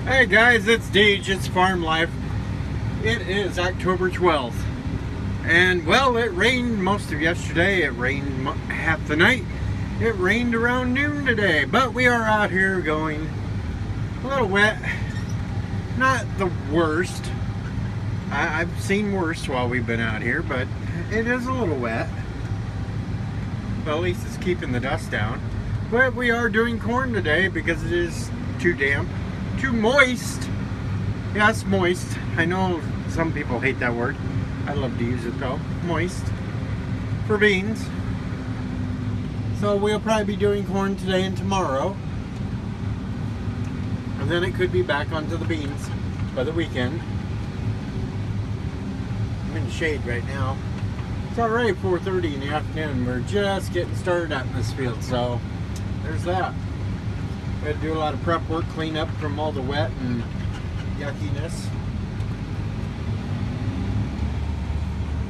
Hey guys, it's Deej, it's Farm Life. It is October 12th. And well, it rained most of yesterday. It rained half the night. It rained around noon today. But we are out here going a little wet. Not the worst. I've seen worse while we've been out here, but it is a little wet. But at least it's keeping the dust down. But we are doing corn today because it is too damp. Too moist. Yes, moist. I know some people hate that word. I love to use it though. Moist. For beans. So we'll probably be doing corn today and tomorrow. And then it could be back onto the beans by the weekend. I'm in the shade right now. It's already 4:30 in the afternoon. We're just getting started out in this field, so there's that. We had to do a lot of prep work, clean up from all the wet and yuckiness.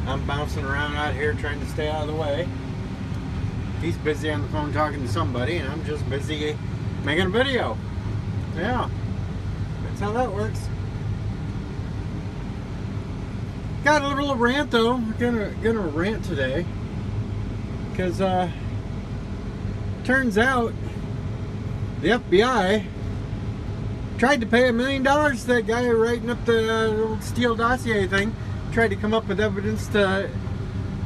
I'm bouncing around out here trying to stay out of the way. He's busy on the phone talking to somebody, and I'm just busy making a video. Yeah, that's how that works. Got a little rant though. We're gonna rant today because turns out the FBI tried to pay $1 million to that guy writing up the old Steele dossier thing. Tried to come up with evidence to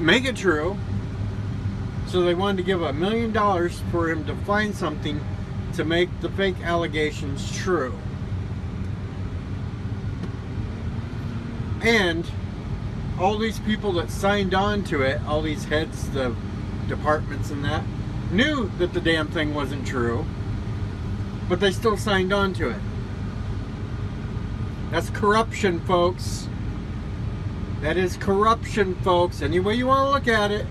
make it true. So they wanted to give $1 million for him to find something to make the fake allegations true. And all these people that signed on to it, all these heads of departments and that, knew that the damn thing wasn't true. But they still signed on to it. That's corruption, folks. That is corruption, folks. Any way you want to look at it,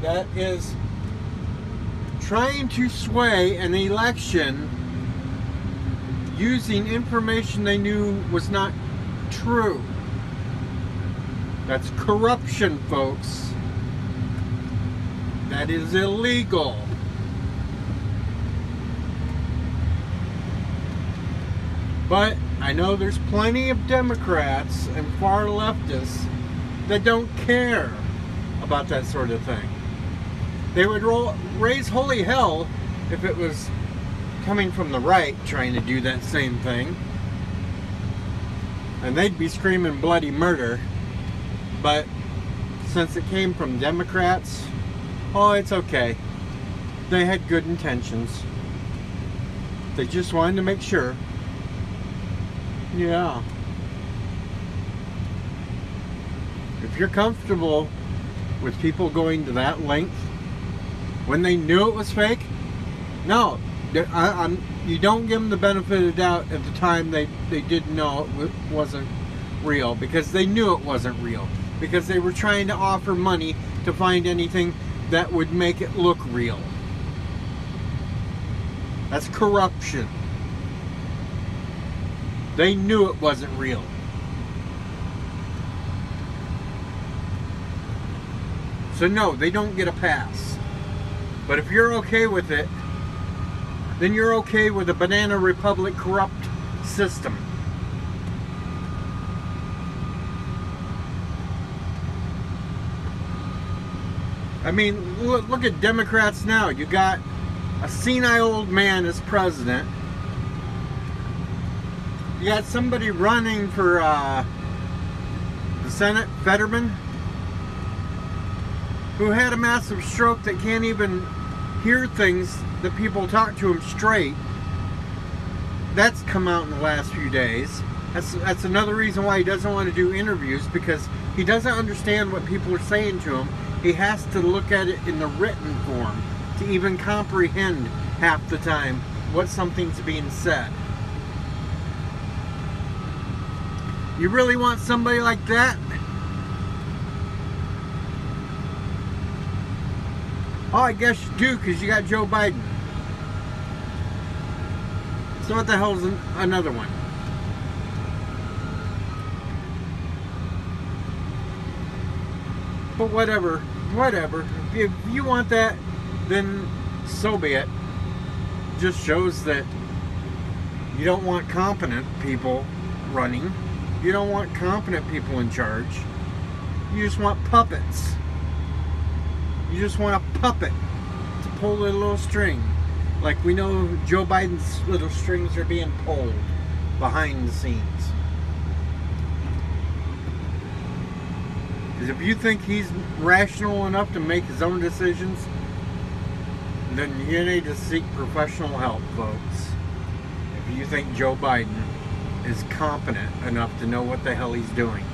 that is trying to sway an election using information they knew was not true. That's corruption, folks. That is illegal. But I know there's plenty of Democrats and far leftists that don't care about that sort of thing. They would raise holy hell if it was coming from the right trying to do that same thing. And they'd be screaming bloody murder. But since it came from Democrats, oh, it's okay. They had good intentions. They just wanted to make sure. Yeah. If you're comfortable with people going to that length when they knew it was fake, no, you don't give them the benefit of the doubt at the time they didn't know it wasn't real, because they knew it wasn't real, because they were trying to offer money to find anything that would make it look real. That's corruption. They knew it wasn't real. So no, they don't get a pass. But if you're okay with it, then you're okay with a banana republic corrupt system. I mean, look at Democrats now. You got a senile old man as president. You got somebody running for the Senate, Fetterman, who had a massive stroke that can't even hear things that people talk to him straight. That's come out in the last few days. That's another reason why he doesn't want to do interviews, because he doesn't understand what people are saying to him. He has to look at it in the written form to even comprehend half the time what something's being said. You really want somebody like that? Oh, I guess you do, because you got Joe Biden. So what the hell is another one? But whatever. If you want that, then so be it. Just shows that You don't want competent people running. You don't want competent people in charge. You just want puppets. You just want a puppet to pull a little string. Like we know Joe Biden's little strings are being pulled behind the scenes. Because if you think he's rational enough to make his own decisions, then you need to seek professional help, folks. If you think Joe Biden is competent enough to know what the hell he's doing.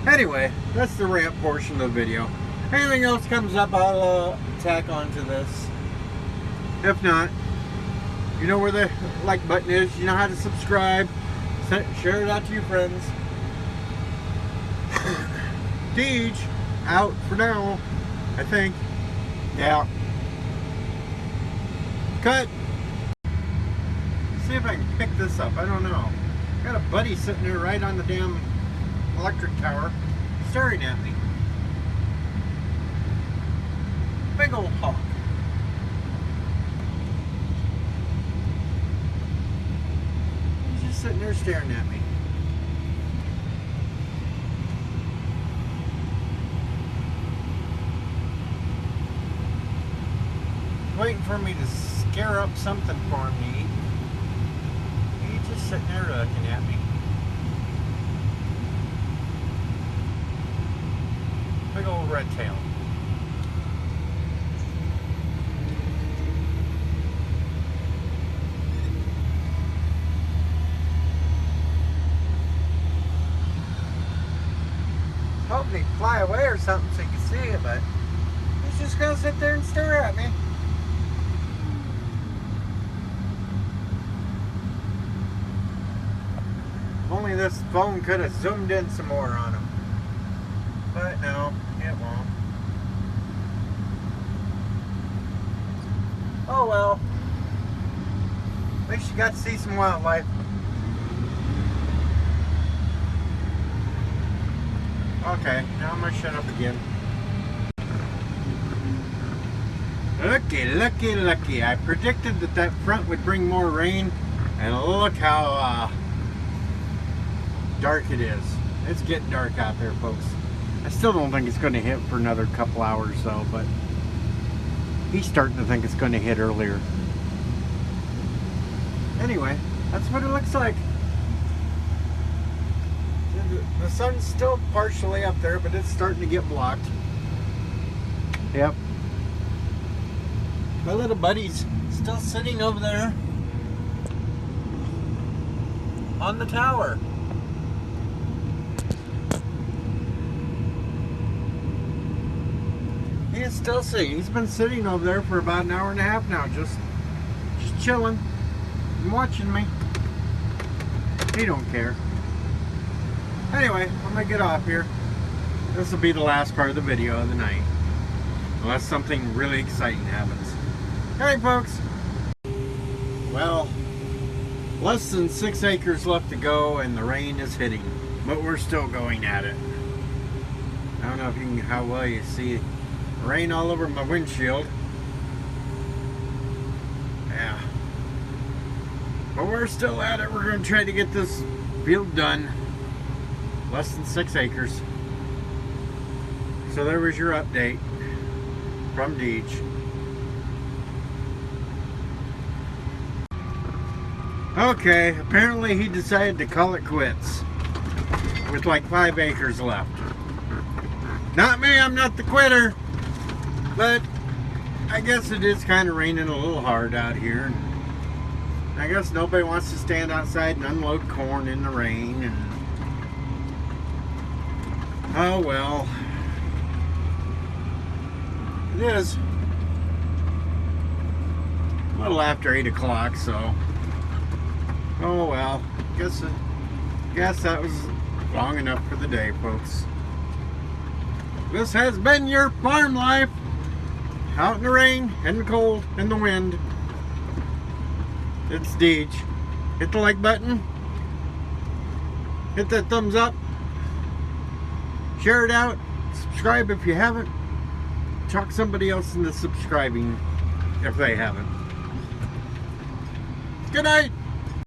Anyway, that's the rant portion of the video. Anything else comes up, I'll tack onto this. If not, you know where the like button is. You know how to subscribe. Share it out to your friends. Deej, out for now, I think. Yeah. Cut. See if I can pick this up. I don't know. Got a buddy sitting there right on the damn electric tower staring at me. Big old hawk. He's just sitting there staring at me. Waiting for me to scare up something for him to eat. He's just sitting there looking at me. Big old red tail. Hoping he'd fly away or something so you can see it, but he's just gonna sit there and stare at me. If only this phone could have zoomed in some more on him. But no, it won't. Oh well. At least you got to see some wildlife. Okay, now I'm gonna shut up again. Lucky. I predicted that front would bring more rain, and look how dark it is. It's getting dark out there, folks. I still don't think it's going to hit for another couple hours though, but he's starting to think it's going to hit earlier. Anyway, that's what it looks like. The sun's still partially up there, but it's starting to get blocked. Yep. My little buddy's still sitting over there on the tower. He is still sitting. He's been sitting over there for about an hour and a half now, just chilling and watching me. He don't care. Anyway, I'm gonna get off here. This will be the last part of the video of the night, unless something really exciting happens. Alright, folks. Well, less than 6 acres left to go, and the rain is hitting, but we're still going at it. I don't know if you can, how well you see rain all over my windshield. Yeah. But we're still at it. We're going to try to get this field done. Less than 6 acres. So there was your update from Deej. Okay, apparently he decided to call it quits with like 5 acres left. Not me, I'm not the quitter. But I guess it is kind of raining a little hard out here. I guess nobody wants to stand outside and unload corn in the rain. And oh well. It is a little after 8 o'clock, so oh well. Guess that was long enough for the day, folks. This has been your farm life. Out in the rain, in the cold, in the wind. It's Deej. Hit the like button. Hit that thumbs up. Share it out. Subscribe if you haven't. Talk somebody else into subscribing if they haven't. Good night.